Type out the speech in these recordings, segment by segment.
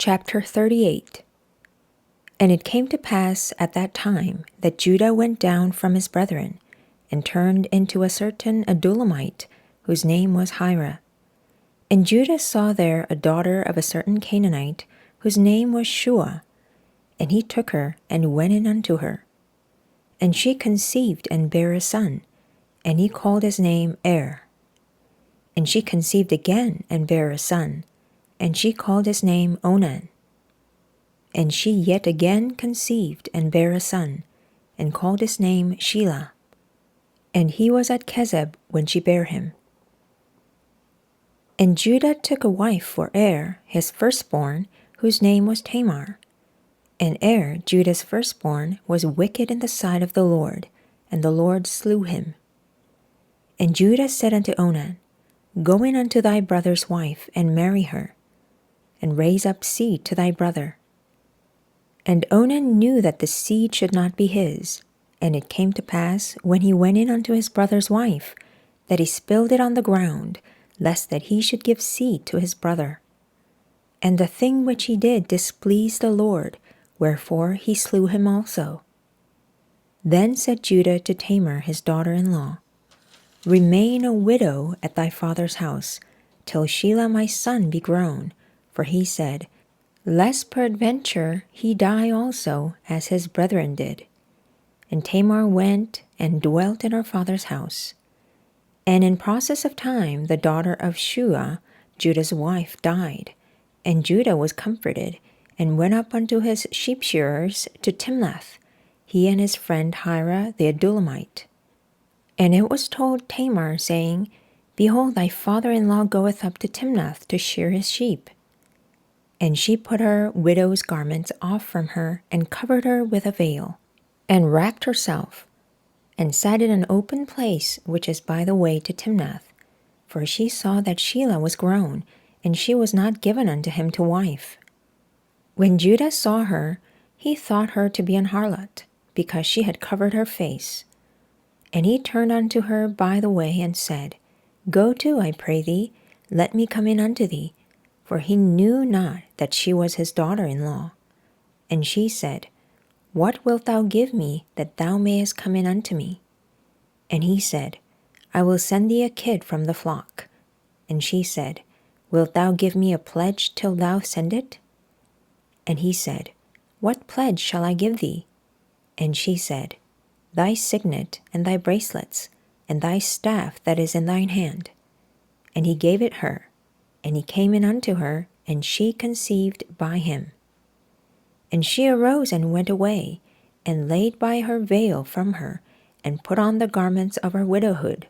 Chapter 38. And it came to pass at that time that Judah went down from his brethren, and turned into a certain Adullamite, whose name was Hira. And Judah saw there a daughter of a certain Canaanite, whose name was Shua. And he took her, and went in unto her. And she conceived, and bare a son, and he called his name And she conceived again, and bare a son, and she called his name Onan. And she yet again conceived, and bare a son, and called his name Shelah. And he was at Kezeb when she bare him. And Judah took a wife for his firstborn, whose name was Tamar. And Judah's firstborn, was wicked in the sight of the Lord, and the Lord slew him. And Judah said unto Onan, Go in unto thy brother's wife, and marry her, and raise up seed to thy brother. And Onan knew that the seed should not be his. And it came to pass, when he went in unto his brother's wife, that he spilled it on the ground, lest that he should give seed to his brother. And the thing which he did displeased the Lord, wherefore he slew him also. Then said Judah to Tamar his daughter-in-law, Remain a widow at thy father's house, till Shelah my son be grown. For he said, Lest peradventure he die also, as his brethren did. And Tamar went and dwelt in her father's house. And in process of time the daughter of Shua, Judah's wife, died. And Judah was comforted, and went up unto his sheep-shearers to Timnath, he and his friend Hira the Adullamite. And it was told Tamar, saying, Behold, thy father-in-law goeth up to Timnath to shear his sheep. And she put her widow's garments off from her, and covered her with a veil, and wrapped herself, and sat in an open place which is by the way to Timnath. For she saw that Shelah was grown, and she was not given unto him to wife. When Judah saw her, he thought her to be an harlot, because she had covered her face. And he turned unto her by the way, and said, Go to, I pray thee, let me come in unto thee. For he knew not that she was his daughter-in-law. And she said, What wilt thou give me, that thou mayest come in unto me? And he said, I will send thee a kid from the flock. And she said, Wilt thou give me a pledge till thou send it? And he said, What pledge shall I give thee? And she said, Thy signet, and thy bracelets, and thy staff that is in thine hand. And he gave it her, and he came in unto her, and she conceived by him. And she arose and went away, and laid by her veil from her, and put on the garments of her widowhood.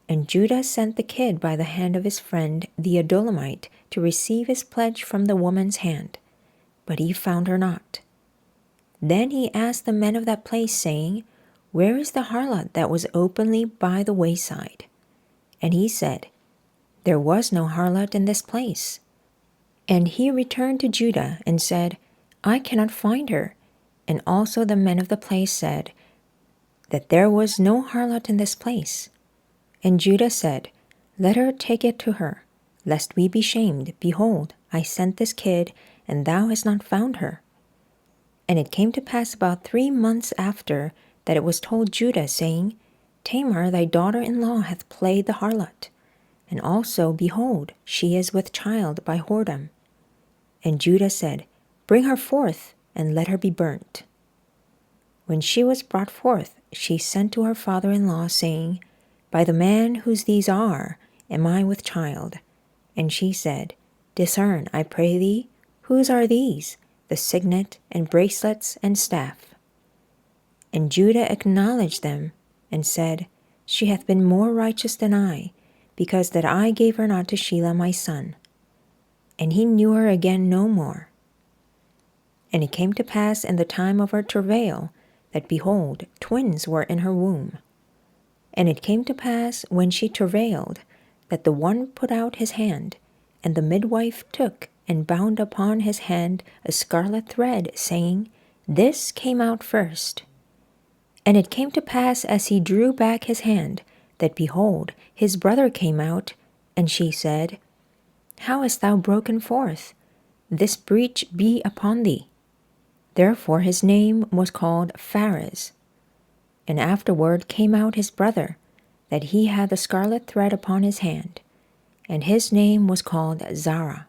And Judah sent the kid by the hand of his friend the Adullamite to receive his pledge from the woman's hand, but he found her not. Then he asked the men of that place, saying, Where is the harlot that was openly by the wayside? And he said, There was no harlot in this place. And he returned to Judah, and said, I cannot find her. And also the men of the place said, That there was no harlot in this place. And Judah said, Let her take it to her, lest we be shamed. Behold, I sent this kid, and thou hast not found her. And it came to pass about 3 months after, that it was told Judah, saying, Tamar thy daughter-in-law hath played the harlot, and also, behold, she is with child by whoredom. And Judah said, Bring her forth, and let her be burnt. When she was brought forth, she sent to her father-in-law, saying, By the man whose these are, am I with child. And she said, Discern, I pray thee, whose are these, the signet, and bracelets, and staff? And Judah acknowledged them, and said, She hath been more righteous than I, because that I gave her not to Shelah my son. And he knew her again no more. And it came to pass in the time of her travail, that, behold, twins were in her womb. And it came to pass, when she travailed, that the one put out his hand, and the midwife took and bound upon his hand a scarlet thread, saying, This came out first. And it came to pass, as he drew back his hand, that, behold, his brother came out, and she said, How hast thou broken forth? this breach be upon thee. Therefore his name was called Pharez. And afterward came out his brother, that he had the scarlet thread upon his hand, and his name was called Zara.